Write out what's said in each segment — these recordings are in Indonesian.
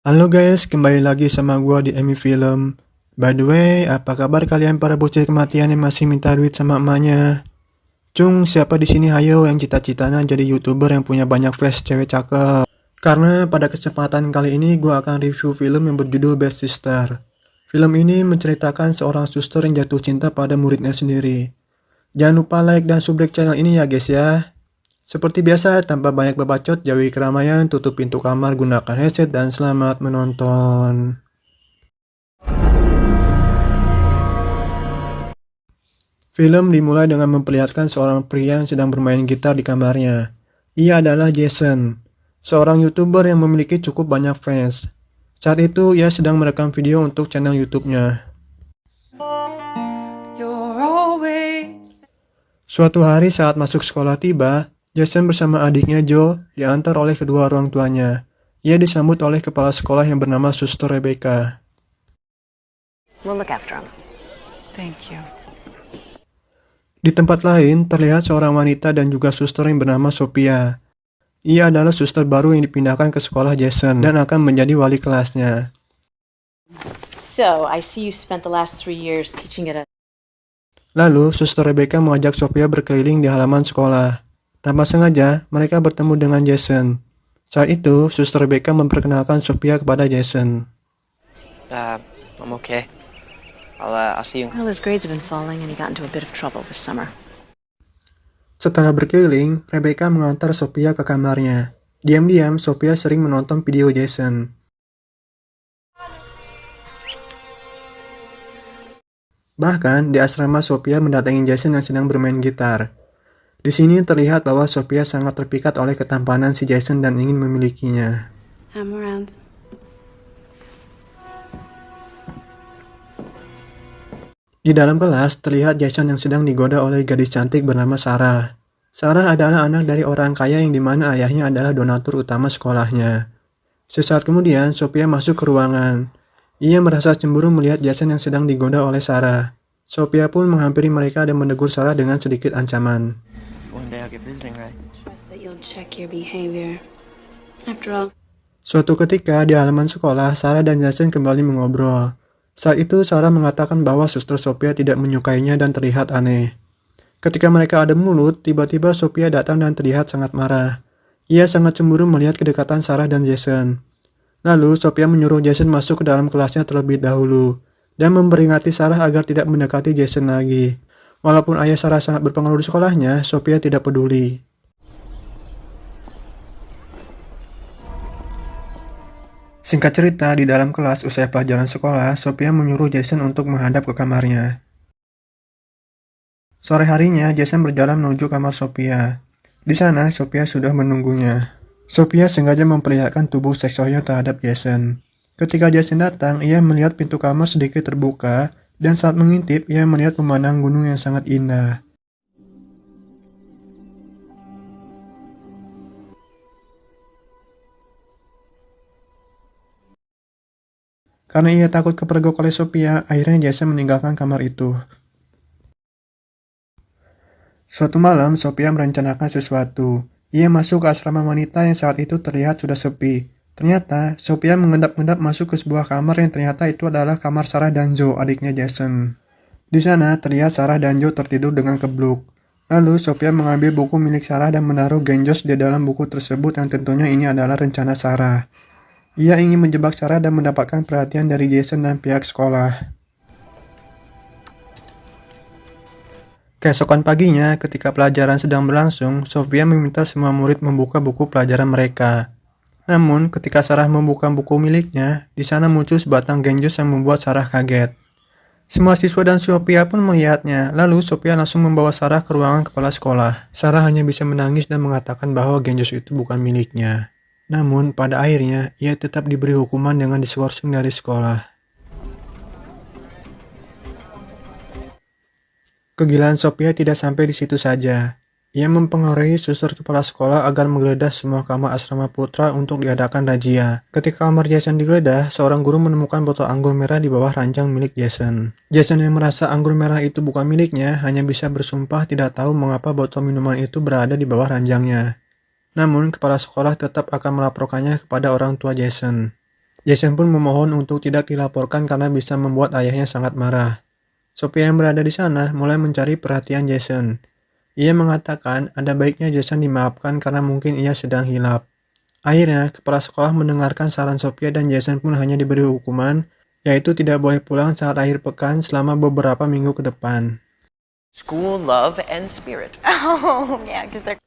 Halo guys, kembali lagi sama gua di Emi Film. By the way, apa kabar kalian para bocil kematian yang masih minta duit sama emaknya? Cung, siapa di sini hayo yang cita-citanya jadi YouTuber yang punya banyak fans cewek cakep? Karena pada kesempatan kali ini gua akan review film yang berjudul Best Sister. Film ini menceritakan seorang suster yang jatuh cinta pada muridnya sendiri. Jangan lupa like dan subscribe channel ini ya guys ya. Seperti biasa, tanpa banyak bacot, jauhi keramaian, tutup pintu kamar, gunakan headset, dan selamat menonton. Film dimulai dengan memperlihatkan seorang pria yang sedang bermain gitar di kamarnya. Ia adalah Jason, seorang YouTuber yang memiliki cukup banyak fans. Saat itu, ia sedang merekam video untuk channel YouTube-nya. Suatu hari saat masuk sekolah tiba, Jason bersama adiknya Joe diantar oleh kedua orang tuanya. Ia disambut oleh kepala sekolah yang bernama Suster Rebecca. We'll look after him. Thank you. Di tempat lain, terlihat seorang wanita dan juga suster yang bernama Sophia. Ia adalah suster baru yang dipindahkan ke sekolah Jason dan akan menjadi wali kelasnya. So, I see you spent the last 3 years teaching at a... Lalu, Suster Rebecca mengajak Sophia berkeliling di halaman sekolah. Tanpa sengaja, mereka bertemu dengan Jason. Saat itu, Suster Rebecca memperkenalkan Sophia kepada Jason. I'm okay. I'll see you. Well, his grades have been falling and he got into a bit of trouble this summer. Setelah berkeliling, Rebecca mengantar Sophia ke kamarnya. Diam-diam, Sophia sering menonton video Jason. Bahkan, di asrama Sophia mendatangi Jason yang sedang bermain gitar. Di sini terlihat bahwa Sophia sangat terpikat oleh ketampanan si Jason dan ingin memilikinya. I'm around. Di dalam kelas, terlihat Jason yang sedang digoda oleh gadis cantik bernama Sarah. Sarah adalah anak dari orang kaya yang dimana ayahnya adalah donatur utama sekolahnya. Sesaat kemudian, Sophia masuk ke ruangan. Ia merasa cemburu melihat Jason yang sedang digoda oleh Sarah. Sophia pun menghampiri mereka dan menegur Sarah dengan sedikit ancaman. One day I'll get visiting rights. Trust that you'll check your behavior. After all, Suatu ketika di halaman sekolah, Sarah dan Jason kembali mengobrol. Saat itu Sarah mengatakan bahwa suster Sophia tidak menyukainya dan terlihat aneh. Ketika mereka adu mulut, tiba-tiba Sophia datang dan terlihat sangat marah. Ia sangat cemburu melihat kedekatan Sarah dan Jason. Lalu Sophia menyuruh Jason masuk ke dalam kelasnya terlebih dahulu dan memperingati Sarah agar tidak mendekati Jason lagi. Walaupun ayah Sarah sangat berpengaruh di sekolahnya, Sophia tidak peduli. Singkat cerita, di dalam kelas usai pelajaran sekolah, Sophia menyuruh Jason untuk menghadap ke kamarnya. Sore harinya, Jason berjalan menuju kamar Sophia. Di sana, Sophia sudah menunggunya. Sophia sengaja memperlihatkan tubuh seksualnya terhadap Jason. Ketika Jason datang, ia melihat pintu kamar sedikit terbuka, dan saat mengintip, ia melihat pemandangan gunung yang sangat indah. Karena ia takut kepergok oleh Sophia, akhirnya Jason meninggalkan kamar itu. Suatu malam, Sophia merencanakan sesuatu. Ia masuk ke asrama wanita yang saat itu terlihat sudah sepi. Ternyata, Sophia mengendap-endap masuk ke sebuah kamar yang ternyata itu adalah kamar Sarah dan Joe, adiknya Jason. Di sana, terlihat Sarah dan Joe tertidur dengan kebluk. Lalu, Sophia mengambil buku milik Sarah dan menaruh genjos di dalam buku tersebut yang tentunya ini adalah rencana Sarah. Ia ingin menjebak Sarah dan mendapatkan perhatian dari Jason dan pihak sekolah. Keesokan paginya, ketika pelajaran sedang berlangsung, Sophia meminta semua murid membuka buku pelajaran mereka. Namun, ketika Sarah membuka buku miliknya, di sana muncul sebatang genjos yang membuat Sarah kaget. Semua siswa dan Sophia pun melihatnya, lalu Sophia langsung membawa Sarah ke ruangan kepala sekolah. Sarah hanya bisa menangis dan mengatakan bahwa genjos itu bukan miliknya. Namun, pada akhirnya, ia tetap diberi hukuman dengan diskorsing dari sekolah. Kegilaan Sophia tidak sampai di situ saja. Ia mempengaruhi suster kepala sekolah agar menggeledah semua kamar asrama putra untuk diadakan razia. Ketika kamar Jason digeledah, seorang guru menemukan botol anggur merah di bawah ranjang milik Jason. Jason yang merasa anggur merah itu bukan miliknya, hanya bisa bersumpah tidak tahu mengapa botol minuman itu berada di bawah ranjangnya. Namun, kepala sekolah tetap akan melaporkannya kepada orang tua Jason. Jason pun memohon untuk tidak dilaporkan karena bisa membuat ayahnya sangat marah. Sophia yang berada di sana mulai mencari perhatian Jason. Ia mengatakan ada baiknya Jason dimaafkan karena mungkin ia sedang hilaf. Akhirnya, kepala sekolah mendengarkan saran Sophia dan Jason pun hanya diberi hukuman, yaitu tidak boleh pulang saat akhir pekan selama beberapa minggu ke depan. School, love, and spirit. Oh, yeah, because they're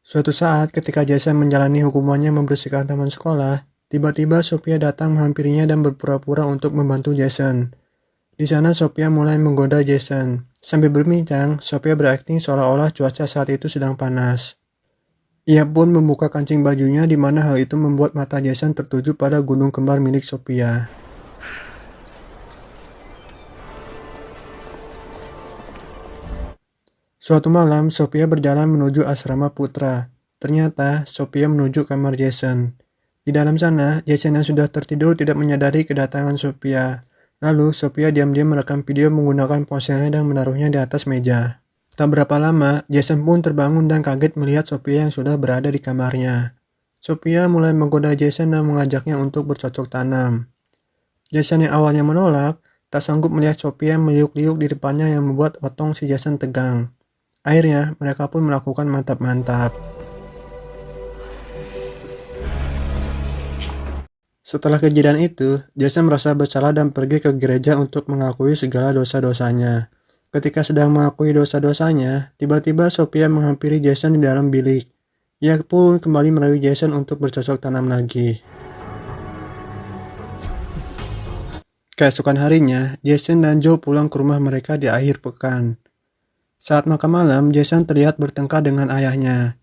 Suatu saat ketika Jason menjalani hukumannya membersihkan taman sekolah, tiba-tiba Sophia datang menghampirinya dan berpura-pura untuk membantu Jason. Di sana Sophia mulai menggoda Jason. Sambil berbincang, Sophia berakting seolah-olah cuaca saat itu sedang panas. Ia pun membuka kancing bajunya di mana hal itu membuat mata Jason tertuju pada gunung kembar milik Sophia. Suatu malam, Sophia berjalan menuju asrama putra. Ternyata, Sophia menuju kamar Jason. Di dalam sana, Jason yang sudah tertidur tidak menyadari kedatangan Sophia. Lalu, Sophia diam-diam merekam video menggunakan ponselnya dan menaruhnya di atas meja. Tak berapa lama, Jason pun terbangun dan kaget melihat Sophia yang sudah berada di kamarnya. Sophia mulai menggoda Jason dan mengajaknya untuk bercocok tanam. Jason yang awalnya menolak, tak sanggup melihat Sophia meliuk-liuk di depannya yang membuat otong si Jason tegang. Akhirnya, mereka pun melakukan mantap-mantap. Setelah kejadian itu, Jason merasa bersalah dan pergi ke gereja untuk mengakui segala dosa-dosanya. Ketika sedang mengakui dosa-dosanya, tiba-tiba Sophia menghampiri Jason di dalam bilik. Ia pun kembali merayu Jason untuk bercocok tanam lagi. Keesokan harinya, Jason dan Joe pulang ke rumah mereka di akhir pekan. Saat makan malam, Jason terlihat bertengkar dengan ayahnya,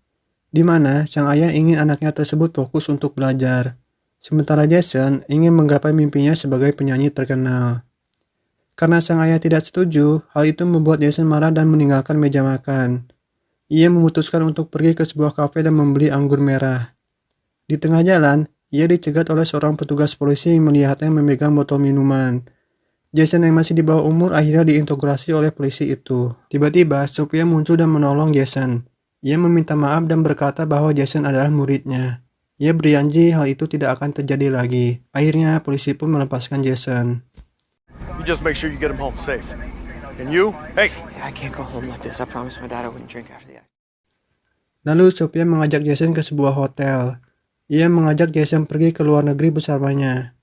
di mana sang ayah ingin anaknya tersebut fokus untuk belajar. Sementara Jason ingin menggapai mimpinya sebagai penyanyi terkenal. Karena sang ayah tidak setuju, hal itu membuat Jason marah dan meninggalkan meja makan. Ia memutuskan untuk pergi ke sebuah kafe dan membeli anggur merah. Di tengah jalan, ia dicegat oleh seorang petugas polisi yang melihatnya memegang botol minuman. Jason yang masih di bawah umur akhirnya diinterogasi oleh polisi itu. Tiba-tiba, Sophia muncul dan menolong Jason. Ia meminta maaf dan berkata bahwa Jason adalah muridnya. Ia berjanji hal itu tidak akan terjadi lagi. Akhirnya, polisi pun melepaskan Jason. You just make sure you get him home safe. And you? Hey! I can't go home like this. I promised my dad I wouldn't drink after the accident. Lalu Sophia mengajak Jason ke sebuah hotel. Ia mengajak Jason pergi ke luar negeri bersamanya.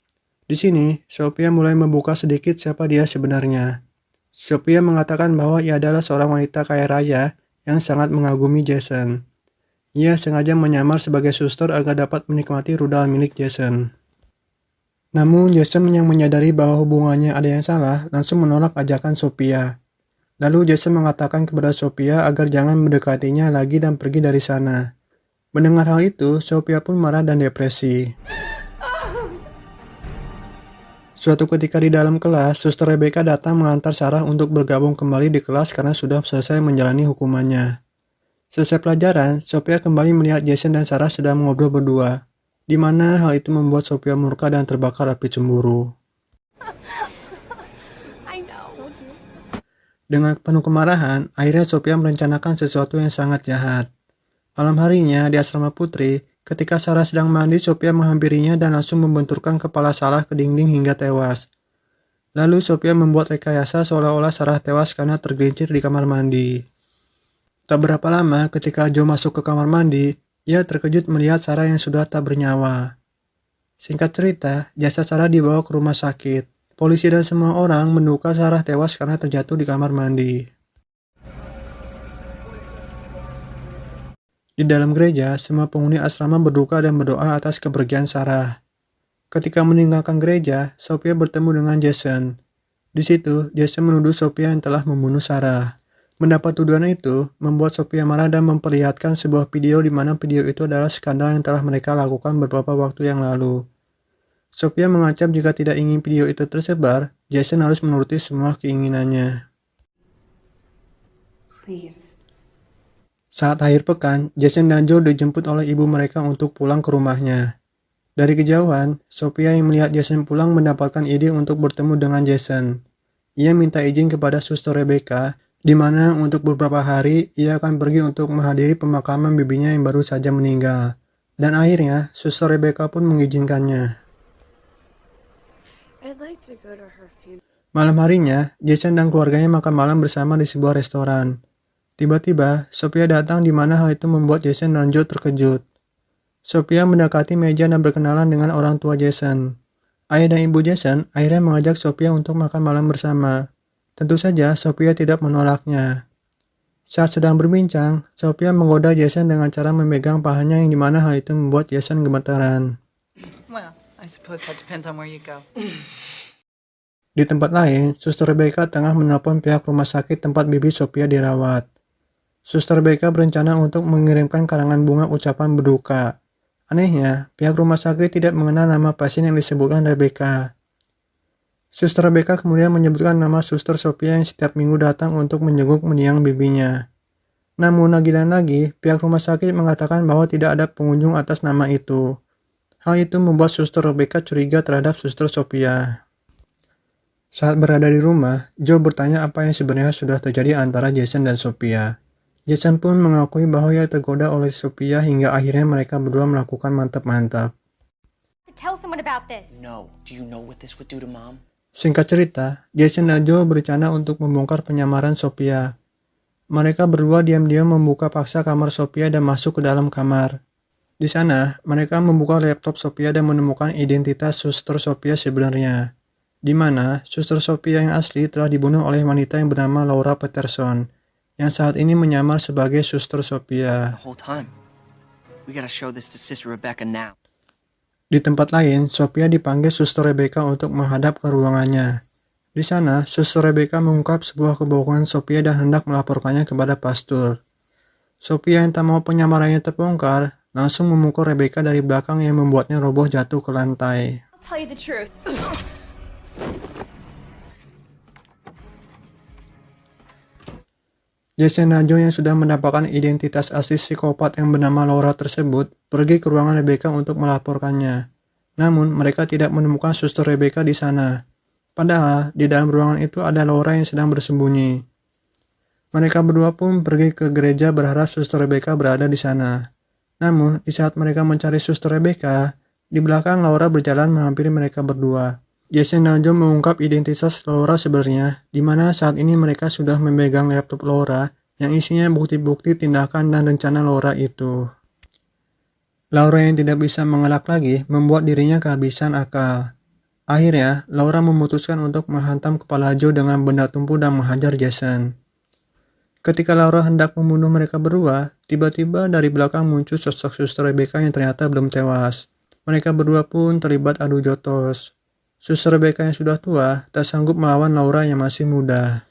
Di sini, Sophia mulai membuka sedikit siapa dia sebenarnya. Sophia mengatakan bahwa ia adalah seorang wanita kaya raya yang sangat mengagumi Jason. Ia sengaja menyamar sebagai suster agar dapat menikmati rudal milik Jason. Namun Jason yang menyadari bahwa hubungannya ada yang salah langsung menolak ajakan Sophia. Lalu Jason mengatakan kepada Sophia agar jangan mendekatinya lagi dan pergi dari sana. Mendengar hal itu, Sophia pun marah dan depresi. Suatu ketika di dalam kelas, Suster Rebecca datang mengantar Sarah untuk bergabung kembali di kelas karena sudah selesai menjalani hukumannya. Selesai pelajaran, Sophia kembali melihat Jason dan Sarah sedang mengobrol berdua, di mana hal itu membuat Sophia murka dan terbakar api cemburu. Dengan penuh kemarahan, akhirnya Sophia merencanakan sesuatu yang sangat jahat. Malam harinya di asrama putri, ketika Sarah sedang mandi, Sophia menghampirinya dan langsung membenturkan kepala Sarah ke dinding hingga tewas. Lalu Sophia membuat rekayasa seolah-olah Sarah tewas karena tergelincir di kamar mandi. Tak berapa lama ketika Joe masuk ke kamar mandi, ia terkejut melihat Sarah yang sudah tak bernyawa. Singkat cerita, jasad Sarah dibawa ke rumah sakit. Polisi dan semua orang menduga Sarah tewas karena terjatuh di kamar mandi. Di dalam gereja, semua penghuni asrama berduka dan berdoa atas kepergian Sarah. Ketika meninggalkan gereja, Sophia bertemu dengan Jason. Di situ, Jason menuduh Sophia yang telah membunuh Sarah. Mendapat tuduhan itu, membuat Sophia marah dan memperlihatkan sebuah video di mana video itu adalah skandal yang telah mereka lakukan beberapa waktu yang lalu. Sophia mengancam jika tidak ingin video itu tersebar, Jason harus menuruti semua keinginannya. Please. Saat akhir pekan, Jason dan Joe dijemput oleh ibu mereka untuk pulang ke rumahnya. Dari kejauhan, Sophia yang melihat Jason pulang mendapatkan ide untuk bertemu dengan Jason. Ia minta izin kepada Suster Rebecca, di mana untuk beberapa hari ia akan pergi untuk menghadiri pemakaman bibinya yang baru saja meninggal. Dan akhirnya, Suster Rebecca pun mengizinkannya. I'd like to go to her funeral. Malam harinya, Jason dan keluarganya makan malam bersama di sebuah restoran. Tiba-tiba, Sophia datang di mana hal itu membuat Jason dan Joe terkejut. Sophia mendekati meja dan berkenalan dengan orang tua Jason. Ayah dan ibu Jason akhirnya mengajak Sophia untuk makan malam bersama. Tentu saja, Sophia tidak menolaknya. Saat sedang berbincang, Sophia menggoda Jason dengan cara memegang pahanya yang dimana hal itu membuat Jason gemetaran. Well, I suppose that depends on where you go. Di tempat lain, Suster Rebecca tengah menelpon pihak rumah sakit tempat bibi Sophia dirawat. Suster Rebecca berencana untuk mengirimkan karangan bunga ucapan berduka. Anehnya, pihak rumah sakit tidak mengenal nama pasien yang disebutkan Rebecca. Suster Rebecca kemudian menyebutkan nama Suster Sophia yang setiap minggu datang untuk menjenguk mendiang bibinya. Namun lagi dan lagi, pihak rumah sakit mengatakan bahwa tidak ada pengunjung atas nama itu. Hal itu membuat Suster Rebecca curiga terhadap Suster Sophia. Saat berada di rumah, Joe bertanya apa yang sebenarnya sudah terjadi antara Jason dan Sophia. Jason pun mengakui bahwa ia tergoda oleh Sophia hingga akhirnya mereka berdua melakukan mantap-mantap. Tell someone about this. No. Do you know what this would do to Mom? Singkat cerita, Jason dan Joe berencana untuk membongkar penyamaran Sophia. Mereka berdua diam-diam membuka paksa kamar Sophia dan masuk ke dalam kamar. Di sana, mereka membuka laptop Sophia dan menemukan identitas Suster Sophia sebenarnya, di mana Suster Sophia yang asli telah dibunuh oleh wanita yang bernama Laura Peterson, yang saat ini menyamar sebagai Suster Sophia. The whole time. We gotta show this to Sister Rebecca now. Di tempat lain, Sophia dipanggil Suster Rebecca untuk menghadap ke ruangannya. Di sana, Suster Rebecca mengungkap sebuah kebohongan Sophia dan hendak melaporkannya kepada pastor. Sophia yang tak mau penyamarannya terbongkar, langsung memukul Rebecca dari belakang yang membuatnya roboh jatuh ke lantai. I'll tell you the truth. Jason dan Joe yang sudah mendapatkan identitas asli psikopat yang bernama Laura tersebut pergi ke ruangan Rebecca untuk melaporkannya. Namun, mereka tidak menemukan Suster Rebecca di sana. Padahal, di dalam ruangan itu ada Laura yang sedang bersembunyi. Mereka berdua pun pergi ke gereja berharap Suster Rebecca berada di sana. Namun, di saat mereka mencari Suster Rebecca, di belakang Laura berjalan menghampiri mereka berdua. Jason dan Joe mengungkap identitas Laura sebenarnya, di mana saat ini mereka sudah memegang laptop Laura yang isinya bukti-bukti tindakan dan rencana Laura itu. Laura yang tidak bisa mengelak lagi membuat dirinya kehabisan akal. Akhirnya, Laura memutuskan untuk menghantam kepala Joe dengan benda tumpul dan menghajar Jason. Ketika Laura hendak membunuh mereka berdua, tiba-tiba dari belakang muncul sosok Suster Rebecca yang ternyata belum tewas. Mereka berdua pun terlibat adu jotos. Suster Rebecca yang sudah tua tak sanggup melawan Laura yang masih muda.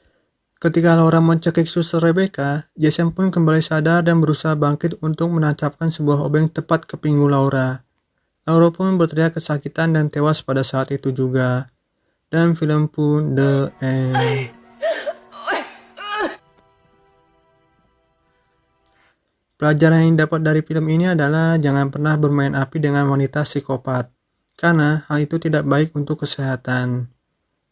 Ketika Laura mencekik Suster Rebecca, Jason pun kembali sadar dan berusaha bangkit untuk menancapkan sebuah obeng tepat ke pinggul Laura. Laura pun berteriak kesakitan dan tewas pada saat itu juga. Dan film pun the end. Pelajaran yang dapat dari film ini adalah jangan pernah bermain api dengan wanita psikopat, karena hal itu tidak baik untuk kesehatan.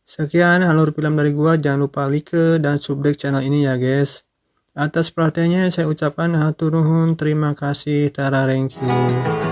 Sekian alur film dari gua, jangan lupa like dan subscribe channel ini ya guys. Atas perhatiannya saya ucapkan hatur nuhun, terima kasih, thank you.